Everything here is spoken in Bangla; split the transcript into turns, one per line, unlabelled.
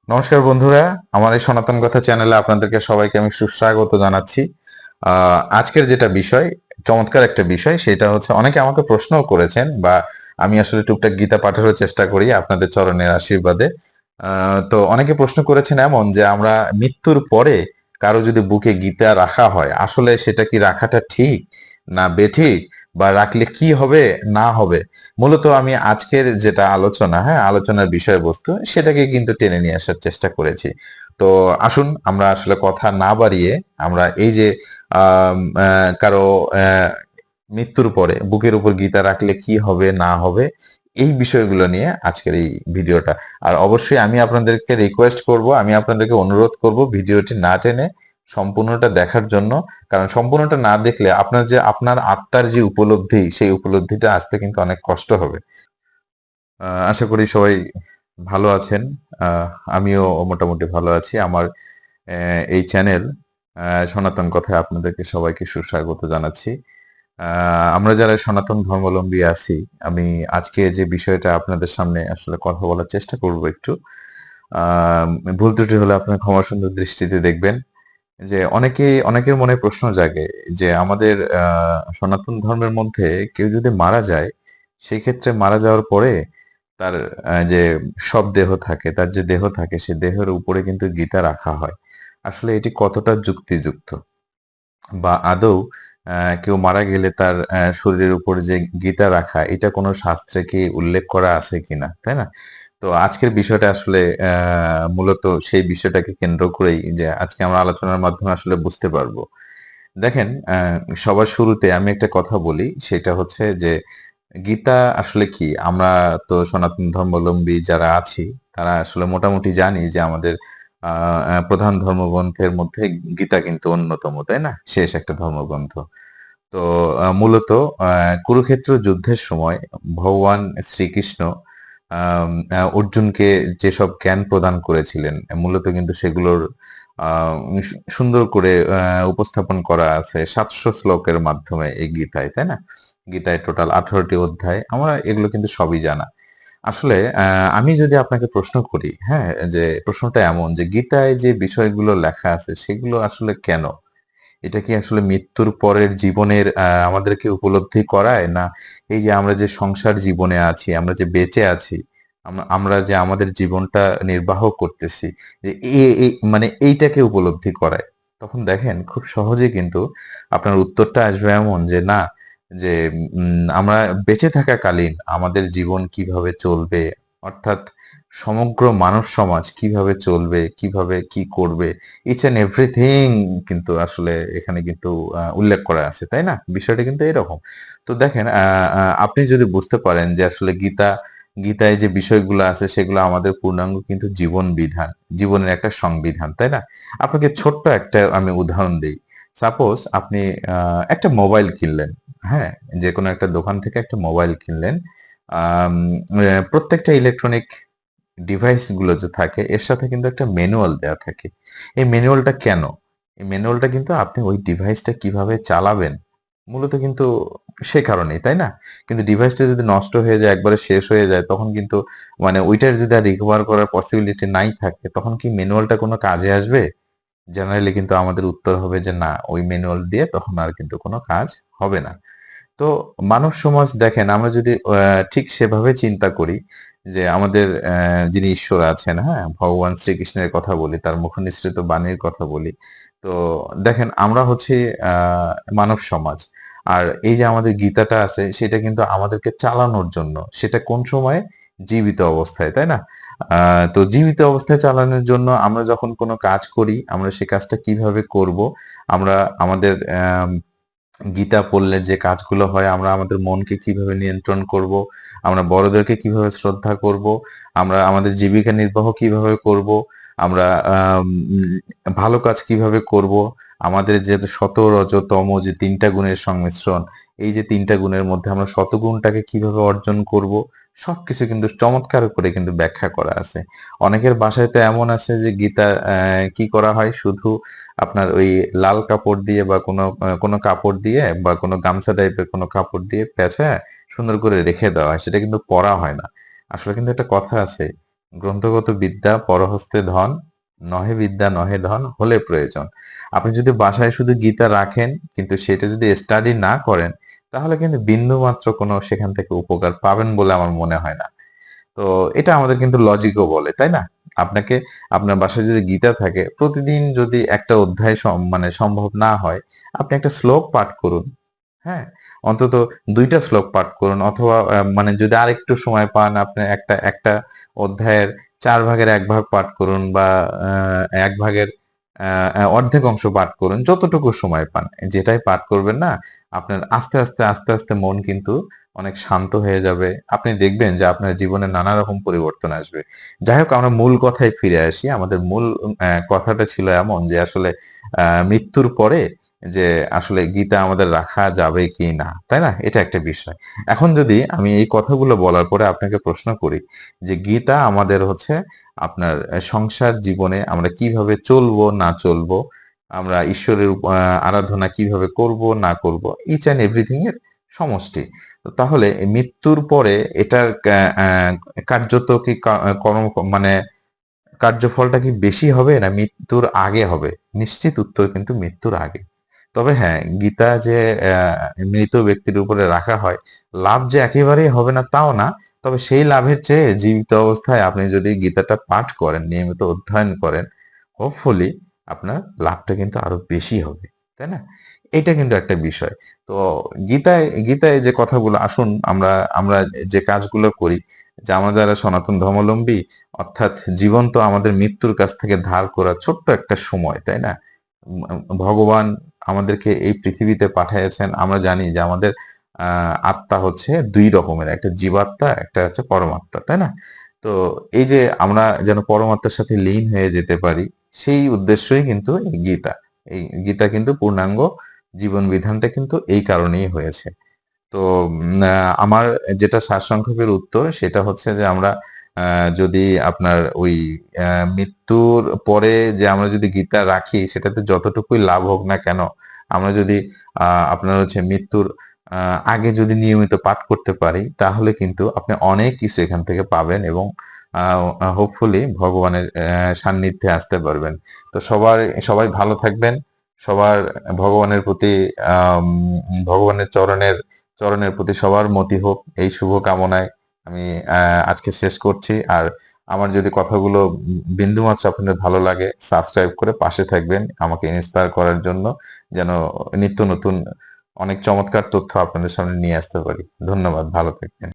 নমস্কার বন্ধুরা, আমার এই সনাতন কথা চ্যানেলে আপনাদেরকে সবাইকে আমি সুস্বাগত জানাচ্ছি। আজকের যেটা বিষয়, চমৎকার একটা বিষয়, সেটা হচ্ছে অনেকে আমাকে প্রশ্নও করেছেন, বা আমি আসলে টুকটাক গীতা পাঠেরও চেষ্টা করি আপনাদের চরণের আশীর্বাদে। তো অনেকে প্রশ্ন করেছেন এমন যে আমরা মৃত্যুর পরে কারো যদি বুকে গীতা রাখা হয়, আসলে সেটা কি রাখাটা ঠিক না বেঠিক, বা রাখলে কি হবে না হবে। মূলত আমি আজকের যেটা আলোচনা, আলোচনার বিষয়বস্তু সেটাকে কিন্তু টেনে নিয়ে আসার চেষ্টা করেছি। তো আসুন আমরা আসলে কথা না বাড়িয়ে আমরা এই যে কারো মৃত্যুর পরে বুকের উপর গীতা রাখলে কি হবে না হবে, এই বিষয়গুলো নিয়ে আজকের এই ভিডিওটা। আর অবশ্যই আমি আপনাদেরকে রিকোয়েস্ট করব, আমি আপনাদেরকে অনুরোধ করব ভিডিওটি না টেনে সম্পূর্ণটা দেখার জন্য। কারণ সম্পূর্ণটা না দেখলে আপনার আত্মার যে উপলব্ধি, সেই উপলব্ধিটা আসতে কিন্তু অনেক কষ্ট হবে। আশা করি সবাই ভালো আছেন। আহ, আমিও মোটামুটি ভালো আছি। আমার এই চ্যানেল সনাতন কথায় আপনাদেরকে সবাইকে সুস্বাগত জানাচ্ছি। আমরা যারা সনাতন ধর্মাবলম্বী আছি, আমি আজকে যে বিষয়টা আপনাদের সামনে আসলে কথা বলার চেষ্টা করব একটু। আহ, ভুল ত্রুটি হলে আপনার ক্ষমা সুন্দর দৃষ্টিতে দেখবেন। যে অনেকের মনে প্রশ্ন জাগে যে আমাদের সনাতন ধর্মের মধ্যে কেউ যদি মারা যায়, সেই ক্ষেত্রে মারা যাওয়ার পরে তার যে সব দেহ থাকে, তার যে দেহ থাকে, সে দেহের উপরে কিন্তু গীতা রাখা হয়। আসলে এটি কতটা যুক্তিযুক্ত, বা আদৌ কেউ মারা গেলে তার শরীরের উপর যে গীতা রাখা, এটা কোনো শাস্ত্রে কি উল্লেখ করা আছে কিনা, তাই না? তো আজকের বিষয়টা আসলে মূলত সেই বিষয়টাকে কেন্দ্র করেই যে আজকে আমরা আলোচনার মাধ্যমে আসলে বুঝতে পারবো। দেখেন, সবার শুরুতে আমি একটা কথা বলি, সেটা হচ্ছে যে গীতা আসলে কি? আমরা তো সনাতন ধর্মাবলম্বী যারা আছি, তারা আসলে মোটামুটি জানি যে আমাদের প্রধান ধর্মগ্রন্থের মধ্যে গীতা কিন্তু অন্যতম, তাই না? শেষ একটা ধর্মগ্রন্থ। তো মূলত কুরুক্ষেত্র যুদ্ধের সময় ভগবান শ্রীকৃষ্ণ অর্জুনকে যেসব জ্ঞান প্রদান করেছিলেন, মূলত কিন্তু সেগুলোর সুন্দর করে উপস্থাপন করা আছে ৭০০ শ্লোকের মাধ্যমে এই গীতায়, তাই না? গীতায় টোটাল ১৮টি অধ্যায়। আমরা এগুলো কিন্তু সবই জানা। আসলে আমি যদি আপনাকে প্রশ্ন করি, হ্যাঁ? যে প্রশ্নটা এমন যে গীতায় যে বিষয়গুলো লেখা আছে সেগুলো আসলে কেন? এটা কি আসলে মৃত্যুর পরের জীবনের আমাদেরকে উপলব্ধি করায়? না এই যে আমরা যে সংসার জীবনে আছি, আমরা যে বেঁচে আছি, আমরা যে আমাদের জীবনটা নির্বাহ করতেছি, যে মানে এইটাকে উপলব্ধি করায়? তখন দেখেন খুব সহজেই কিন্তু আপনার উত্তরটা আসবে এমন যে না, যে আমরা বেঁচে থাকাকালীন আমাদের জীবন কিভাবে চলবে, অর্থাৎ সমগ্র মানব সমাজ কিভাবে চলবে, কিভাবে কি করবে, ইচ অ্যান্ড এভরিথিং কিন্তু আসলে এখানে কিন্তু উল্লেখ করা আছে, তাই না? বিষয়টা কিন্তু এরকম। তো দেখেন, আপনি যদি বুঝতে পারেন যে আসলে গীতায় যে বিষয়গুলো আছে সেগুলো আমাদের পূর্ণাঙ্গ কিন্তু জীবন বিধান, জীবনের একটা সংবিধান, তাই না? আপনাকে ছোট্ট একটা আমি উদাহরণ দেই। সাপোজ আপনি একটা মোবাইল কিনলেন, হ্যাঁ? যেকোনো একটা দোকান থেকে একটা মোবাইল কিনলেন। আম প্রত্যেকটা ইলেকট্রনিক ডিভাইস গুলো যে থাকে, এর সাথে কিন্তু একটা ম্যানুয়াল দেয়া থাকে। এই ম্যানুয়ালটা কেন? এই ম্যানুয়ালটা কিন্তু আপনি ওই ডিভাইসটা কিভাবে চালাবেন, মূলত কিন্তু সে কারণেই, তাই না? কিন্তু ডিভাইসটা যদি নষ্ট হয়ে যায়, একবারে শেষ হয়ে যায়, তখন কিন্তু মানে ওইটার যদি আর রিকভার করার পসিবিলিটি নাই থাকে, তখন কি ম্যানুয়ালটা কোনো কাজে আসবে? জেনারেলি কিন্তু আমাদের উত্তর হবে যে না, ওই ম্যানুয়াল দিয়ে তখন আর কিন্তু কোনো কাজ হবে না। তো মানব সমাজ দেখেন, আমরা যদি ঠিক সেভাবে চিন্তা করি যে আমাদের যিনি ঈশ্বর আছেন, হ্যাঁ? ভগবান শ্রীকৃষ্ণের কথা বলি, তার মুখনিসৃত বাণীর কথা বলি। তো দেখেন আমরা হচ্ছি আ মানব সমাজ। আর এই যে আমাদের গীতাটা আছে সেটা কিন্তু আমাদেরকে চালানোর জন্য। সেটা কোন সময়ে? জীবিত অবস্থায়, তাই না? আ তো জীবিত অবস্থায় চালানোর জন্য আমরা যখন কোনো কাজ করি, আমরা সে কাজটা কিভাবে করব? আমরা আমাদের গীতা পড়লে যে কাজগুলো হয়, আমরা আমাদের মনকে কিভাবে নিয়ন্ত্রণ করব, আমরা বড়দেরকে কিভাবে শ্রদ্ধা করব, আমরা আমাদের জীবিকা নির্বাহ কিভাবে করব, আমরা ভালো কাজ কিভাবে করব, আমাদের যে সত, রজ, তম যে ৩ টা গুণের সংমিশ্রণ, এই যে ৩ টা গুণের মধ্যে আমরা সতগুণটাকে কিভাবে অর্জন করব, সবকিছু কিন্তু চমৎকার করে কিন্তু ব্যাখ্যা করা আছে। অনেকের বাসায় তো এমন আছে যে গীতা কি করা হয়, শুধু আপনার ওই লাল কাপড় দিয়ে বা কোনো কাপড় দিয়ে বা কোনো গামছা টাইপের কোনো কাপড় দিয়ে পেঁচায় সুন্দর করে রেখে দেওয়া হয়। সেটা কিন্তু পড়া হয় না। আসলে কিন্তু একটা কথা আছে, গ্রন্থগত বিদ্যা পরহস্তে ধন, নহে বিদ্যা নহে ধন, হলে প্রয়োজন। আপনি যদি বাসায় শুধু গীতা রাখেন কিন্তু সেটা যদি স্টাডি না করেন, তাহলে কিন্তু বিন্দুমাত্র কোনো সেখান থেকে উপকার পাবেন বলে আমার মনে হয় না। তো এটা আমাদের কিন্তু লজিকও বলে, তাই না? আপনাকে আপনার বাসায় যদি গীতা থাকে, প্রতিদিন যদি একটা অধ্যায় মানে সম্ভব না হয়, আপনি একটা শ্লোক পাঠ করুন। হ্যাঁ? অন্তত ২ টা শ্লোক পাঠ করুন, অথবা মানে যদি আরেকটু সময় পান, আপনি একটা অধ্যায়ের ৪ ভাগের ১ ভাগ পাঠ করুন, বা ১ ভাগের অর্ধেক অংশ পাঠ করুন, যতটুকু সময় পান। যেটাই পাঠ করবেন না, আপনার আস্তে আস্তে মন কিন্তু অনেক শান্ত হয়ে যাবে। আপনি দেখবেন যে আপনার জীবনে নানা রকম পরিবর্তন আসবে। যাই হোক, আমরা মূল কথায় ফিরে আসি। আমাদের মূল কথাটা ছিল এমন যে আসলে মৃত্যুর পরে যে আসলে গীতা আমাদের রাখা যাবে কি না, তাই না? এটা একটা বিষয়। এখন যদি আমি এই কথাগুলো বলার পরে আপনাকে প্রশ্ন করি যে গীতা আমাদের হচ্ছে আপনার সংসার জীবনে আমরা কিভাবে চলবো না চলবো, আমরা ঈশ্বরের আরাধনা কিভাবে করব না করব, ইচ অ্যান্ড এভরিথিং এর সমষ্টি। তো তাহলে এই মৃত্যুর পরে এটার কার্যত কি কর্ম মানে কার্যফলটা কি বেশি হবে না মৃত্যুর আগে হবে? নিশ্চিত উত্তর কিন্তু মৃত্যুর আগে। তবে হ্যাঁ, গীতা যে মৃত ব্যক্তির উপরে রাখা হয়, লাভ যে একেবারেই হবে না তাও না। তবে সেই লাভের চেয়ে জীবিত অবস্থায় আপনি যদি গীতাটা পাঠ করেন, নিয়মিত অধ্যয়ন করেন, হোপফুলি আপনার লাভটা কিন্তু আরো বেশি হবে। তাই না? এইটা কিন্তু একটা বিষয়। তো গীতায় যে কথাগুলো, আসুন আমরা আমরা যে কাজগুলো করি, যে আমরা যারা সনাতন ধর্মাবলম্বী, অর্থাৎ জীবন তো আমাদের মৃত্যুর কাছ থেকে ধার করা ছোট্ট একটা সময়, তাই না? উম ভগবান আমাদেরকে এই পৃথিবীতে পাঠাইয়াছেন। আমরা জানি যে আমাদের আ আত্মা হচ্ছে ২ রকমের। একটা জীবাত্মা, একটা হচ্ছে পরমাত্মা, তাই না? তো এই যে আমরা যেন পরমাত্মার সাথে লীন হয়ে যেতে পারি, সেই উদ্দেশ্যই কিন্তু এই গীতা। এই গীতা কিন্তু পূর্ণাঙ্গ জীবন বিধানটা কিন্তু এই কারণেই হয়েছে। তো আমার যেটা সারসংক্ষেপের উত্তর সেটা হচ্ছে যে আমরা আ যদি আপনার ওই আ মৃত্যুর পরে যে আমরা যদি গীতা রাখি, সেটাতে যতটুকুই লাভ হোক না কেন, আমরা যদি আ আপনার হচ্ছে মৃত্যুর আ আগে যদি নিয়মিত পাঠ করতে পারি, তাহলে কিন্তু আপনি অনেক কিছু এখান থেকে পাবেন, এবং আ হোপফুলি ভগবানের সান্নিধ্যে আসতে পারবেন। তো সবাই ভালো থাকবেন। সবার ভগবানের প্রতি আম ভগবানের চরণের প্রতি সবার মতি হোক, এই শুভ কামনায় আমি আজকে শেষ করছি। আর আমার যদি কথাগুলো বিন্দুমাত্র আপনাদের ভালো লাগে, সাবস্ক্রাইব করে পাশে থাকবেন আমাকে ইন্সপায়ার করার জন্য, যেন নিত্য নতুন অনেক চমৎকার তথ্য আপনাদের সামনে নিয়ে আসতে পারি। ধন্যবাদ। ভালো থাকবেন।